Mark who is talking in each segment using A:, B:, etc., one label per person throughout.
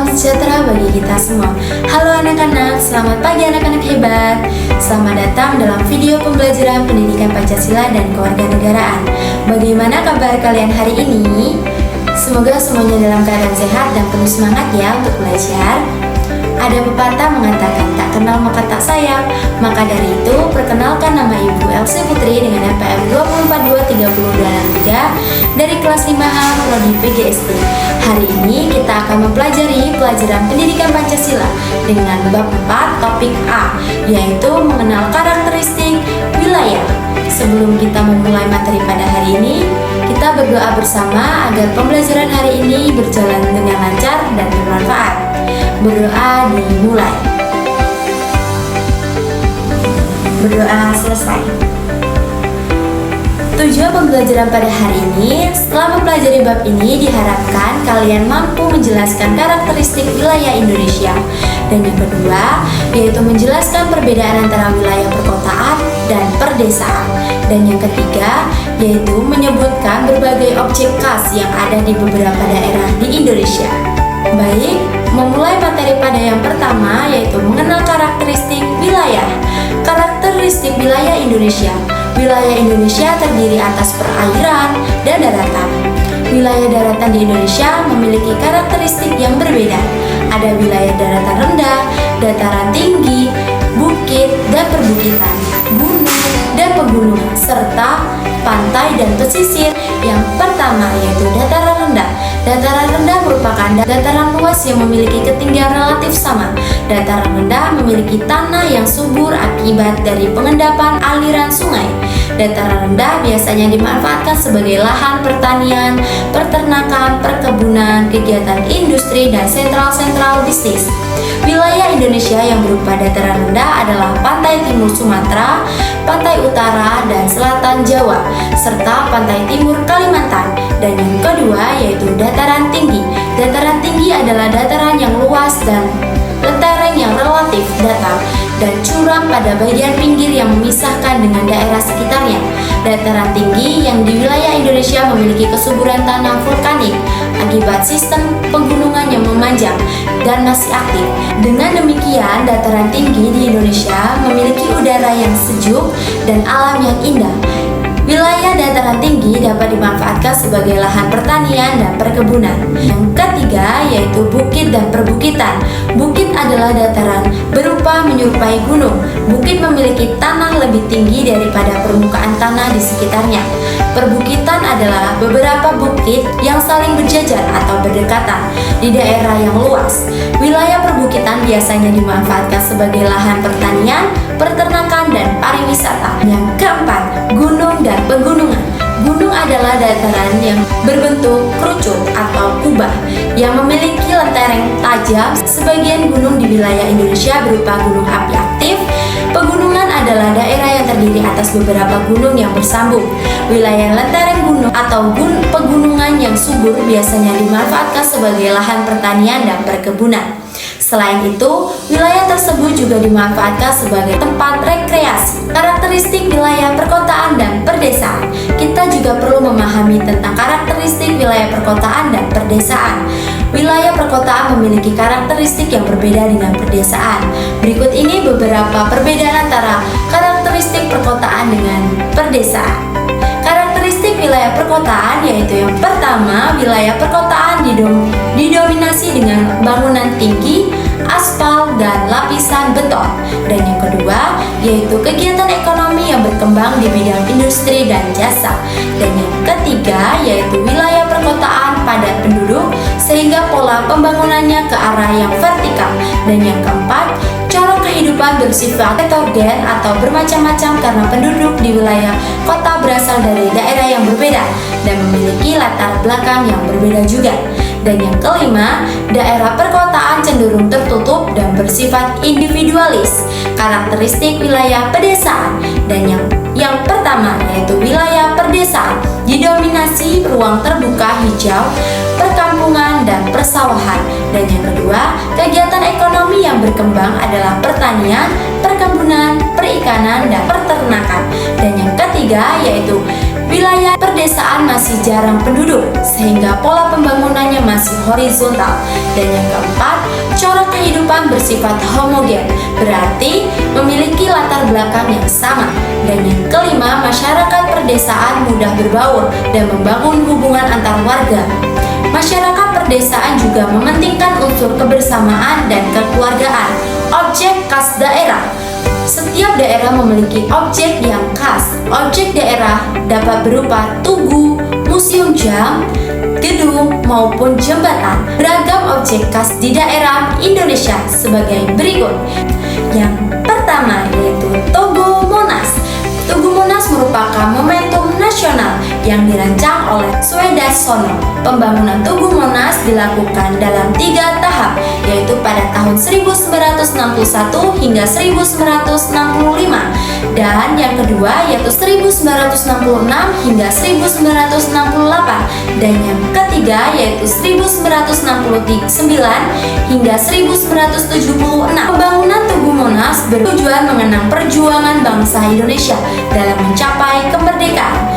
A: sejahtera bagi kita semua. Halo anak-anak, selamat pagi anak-anak hebat. Selamat datang dalam video pembelajaran pendidikan Pancasila dan kewarganegaraan. Bagaimana kabar kalian hari ini? Semoga semuanya dalam keadaan sehat dan penuh semangat ya untuk belajar. Ada pepatah mengatakan tak kenal maka tak sayang. Maka dari itu, perkenalkan nama Ibu Elsie Putri dengan NPM 2423023 dari kelas 5A Prodi PGSD. Hari ini kita akan mempelajari pelajaran pendidikan Pancasila dengan bab 4 topik A, yaitu mengenal karakteristik wilayah. Sebelum kita memulai materi pada hari ini, kita berdoa bersama agar pembelajaran hari ini berjalan dengan lancar dan bermanfaat. Berdoa dimulai. Berdoa selesai. Tujuan pembelajaran pada hari ini, setelah mempelajari bab ini diharapkan kalian mampu menjelaskan karakteristik wilayah Indonesia. Dan yang kedua, yaitu menjelaskan perbedaan antara wilayah perkotaan dan perdesaan. Dan yang ketiga, yaitu menyebutkan berbagai objek khas yang ada di beberapa daerah di Indonesia. Baik, memulai materi pada yang pertama, yaitu mengenal karakteristik wilayah. Karakteristik wilayah Indonesia. Wilayah Indonesia terdiri atas perairan dan daratan. Wilayah daratan di Indonesia memiliki karakteristik yang berbeda. Ada wilayah daratan rendah, dataran tinggi, bukit dan perbukitan, gunung dan pegunungan, serta pantai dan pesisir. Yang pertama yaitu dataran rendah. Dataran rendah merupakan dataran luas yang memiliki ketinggian relatif sama. Dataran rendah memiliki tanah yang subur akibat dari pengendapan aliran sungai. Dataran rendah biasanya dimanfaatkan sebagai lahan pertanian, peternakan, perkebunan, kegiatan industri, dan sentral-sentral bisnis. Wilayah Indonesia yang berupa dataran rendah adalah pantai timur Sumatera, pantai utara dan selatan Jawa, serta pantai timur Kalimantan. Dan yang kedua yaitu dataran tinggi. Dataran tinggi adalah dataran yang luas dan lereng yang relatif datar dan curam pada bagian pinggir yang memisahkan dengan daerah sekitarnya. Dataran tinggi yang di wilayah Indonesia memiliki kesuburan tanah vulkanik akibat sistem pegunungan yang memanjang dan masih aktif. Dengan demikian, dataran tinggi di Indonesia memiliki udara yang sejuk dan alam yang indah. Wilayah dataran tinggi dapat dimanfaatkan sebagai lahan pertanian dan perkebunan. Yang ketiga yaitu bukit dan perbukitan. Bukit adalah dataran berupa menyerupai gunung. Bukit memiliki tanah lebih tinggi daripada permukaan tanah di sekitarnya. Perbukitan adalah beberapa bukit yang saling berjajar atau berdekatan di daerah yang luas. Wilayah perbukitan biasanya dimanfaatkan sebagai lahan pertanian, peternakan, dan pariwisata. Yang keempat, gunung dan pegunungan. Gunung adalah dataran yang berbentuk kerucut atau kubah yang memiliki lereng tajam. Sebagian gunung di wilayah Indonesia berupa gunung api aktif. Pegunungan adalah daerah yang terdiri atas beberapa gunung yang bersambung. Wilayah lereng gunung atau pegunungan yang subur biasanya dimanfaatkan sebagai lahan pertanian dan perkebunan. Selain itu, wilayah tersebut juga dimanfaatkan sebagai tempat rekreasi. Karakteristik wilayah perkotaan dan perdesaan. Kita juga perlu memahami tentang karakteristik wilayah perkotaan dan perdesaan. Wilayah perkotaan memiliki karakteristik yang berbeda dengan perdesaan. Berikut ini beberapa perbedaan antara karakteristik perkotaan dengan perdesaan. Karakteristik wilayah perkotaan yaitu yang pertama, wilayah perkotaan didominasi dengan bangunan tinggi, aspal, dan lapisan beton. Dan yang kedua yaitu kegiatan ekonomi yang berkembang di bidang industri dan jasa. Dan yang ketiga yaitu wilayah perkotaan padat penduduk sehingga pola pembangunannya ke arah yang vertikal. Dan yang keempat, corak kehidupan bersifat heterogen atau bermacam-macam karena penduduk di wilayah kota berasal dari daerah yang berbeda dan memiliki latar belakang yang berbeda juga. Dan yang kelima, daerah perkotaan cenderung tertutup dan bersifat individualis. Karakteristik wilayah pedesaan. Dan yang pertama yaitu wilayah perdesaan didominasi ruang terbuka hijau, perkampungan dan persawahan. Dan yang kedua, kegiatan ekonomi yang berkembang adalah pertanian, perkebunan, perikanan, dan peternakan. Dan yang ketiga yaitu Wilayah perdesaan masih jarang penduduk, sehingga pola pembangunannya masih horizontal. Dan yang keempat, corak kehidupan bersifat homogen, berarti memiliki latar belakang yang sama. Dan yang kelima, masyarakat perdesaan mudah berbaur dan membangun hubungan antar warga. Masyarakat perdesaan juga mementingkan unsur kebersamaan dan kekeluargaan. Objek khas daerah. Setiap daerah memiliki objek yang khas. Objek daerah dapat berupa tugu, museum jam, gedung, maupun jembatan. Beragam objek khas di daerah Indonesia sebagai berikut. Yang pertama yaitu Tugu Monas. Tugu Monas merupakan momentum nasional yang dirancang oleh Swedasono. Pembangunan Tugu Monas dilakukan dalam 3 tahap, yaitu pada tahun 1961 hingga 1965, dan yang kedua yaitu 1966 hingga 1968, dan yang ketiga yaitu 1969 hingga 1976. Pembangunan Tugu Monas bertujuan mengenang perjuangan bangsa Indonesia dalam mencapai kemerdekaan.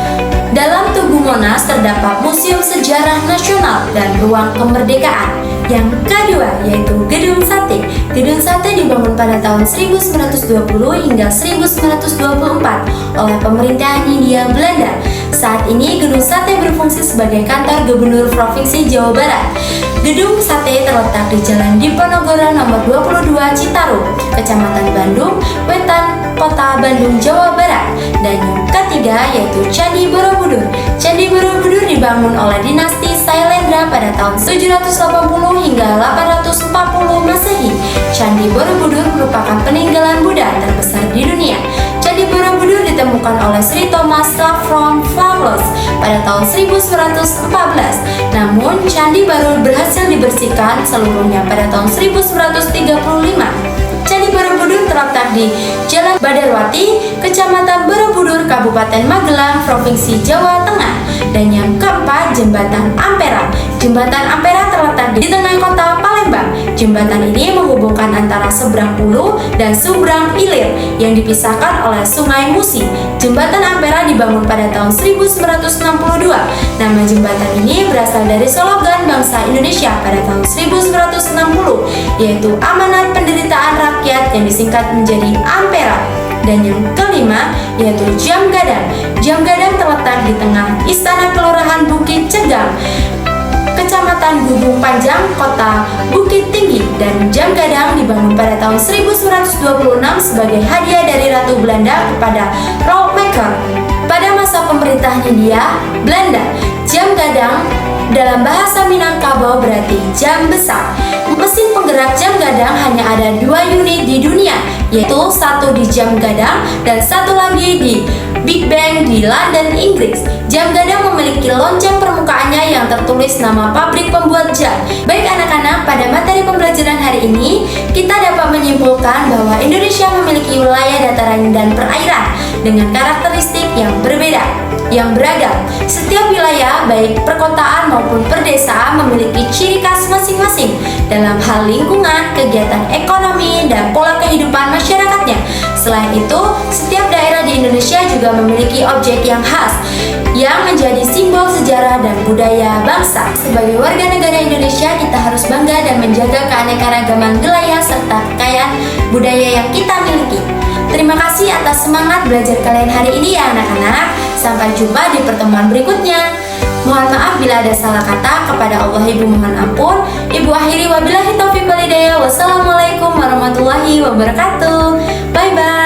A: Dalam Tugu Monas terdapat Museum Sejarah Nasional dan Ruang Kemerdekaan. Yang kedua yaitu Gedung Sate. Gedung Sate dibangun pada tahun 1920 hingga 1924 oleh pemerintahan Hindia Belanda. Saat ini Gedung Sate berfungsi sebagai kantor Gubernur Provinsi Jawa Barat. Gedung Sate terletak di Jalan Diponegoro nomor 22 Citarum, Kecamatan Bandung, Wetan, Kota Bandung, Jawa Barat. Dan yang ketiga yaitu Candi Borobudur. Candi Borobudur dibangun oleh dinasti Sailendra pada tahun 780 hingga 840 Masehi. Candi Borobudur merupakan peninggalan Buddha terbesar di dunia. Candi Borobudur ditemukan oleh Sri Thomas Lawrence Flawless pada tahun 1914. Namun, candi baru berhasil dibersihkan seluruhnya pada tahun 1935. Candi Borobudur terletak di Jalan Badarwati, Kecamatan Borobudur, Kabupaten Magelang, Provinsi Jawa Tengah. Dan yang keempat, Jembatan Ampera. Jembatan Ampera terletak di tengah kota Palembang. Jembatan ini menghubungkan antara seberang Ulu dan seberang Ilir yang dipisahkan oleh Sungai Musi. Jembatan Ampera dibangun pada tahun 1962. Nama jembatan ini berasal dari slogan bangsa Indonesia pada tahun 1960, yaitu amanat penderitaan rakyat yang disingkat menjadi Ampera. Dan yang kelima yaitu Jam Gadang. Jam Gadang terletak di tengah Istana Kelurahan Bukit Cegang, Kecamatan Gubung Panjang, Kota Bukit Tinggi. Dan Jam Gadang dibangun pada tahun 1926 sebagai hadiah dari Ratu Belanda kepada Rautmaker. Pada masa pemerintahan Hindia Belanda, jam gadang dalam bahasa Minangkabau berarti jam besar. Mesin penggerak jam gadang hanya ada 2 unit di dunia, yaitu satu di Jam Gadang dan satu lagi di Big Bang di London, Inggris. Jam gadang memiliki lonceng permukaannya yang tertulis nama pabrik pembuat jam. Baik anak-anak, pada materi pembelajaran hari ini kita dapat menyimpulkan bahwa Indonesia memiliki wilayah dataran dan perairan dengan karakteristik yang berbeda, yang beragam. Setiap wilayah, baik perkotaan maupun perdesaan, memiliki ciri khas masing-masing dalam hal lingkungan, kegiatan ekonomi, dan pola kehidupan masyarakatnya. Selain itu, setiap daerah di Indonesia juga memiliki objek yang khas yang menjadi simbol sejarah dan budaya bangsa. Sebagai warga negara Indonesia, kita harus bangga dan menjaga keanekaragaman wilayah serta kekayaan budaya yang kita miliki. Terima kasih atas semangat belajar kalian hari ini ya anak-anak. Sampai jumpa di pertemuan berikutnya. Mohon maaf bila ada salah kata, kepada Allah Ibu mohon ampun. Ibu akhiri wabillahi taufiq wal hidayah. Wassalamualaikum warahmatullahi wabarakatuh. Bye bye.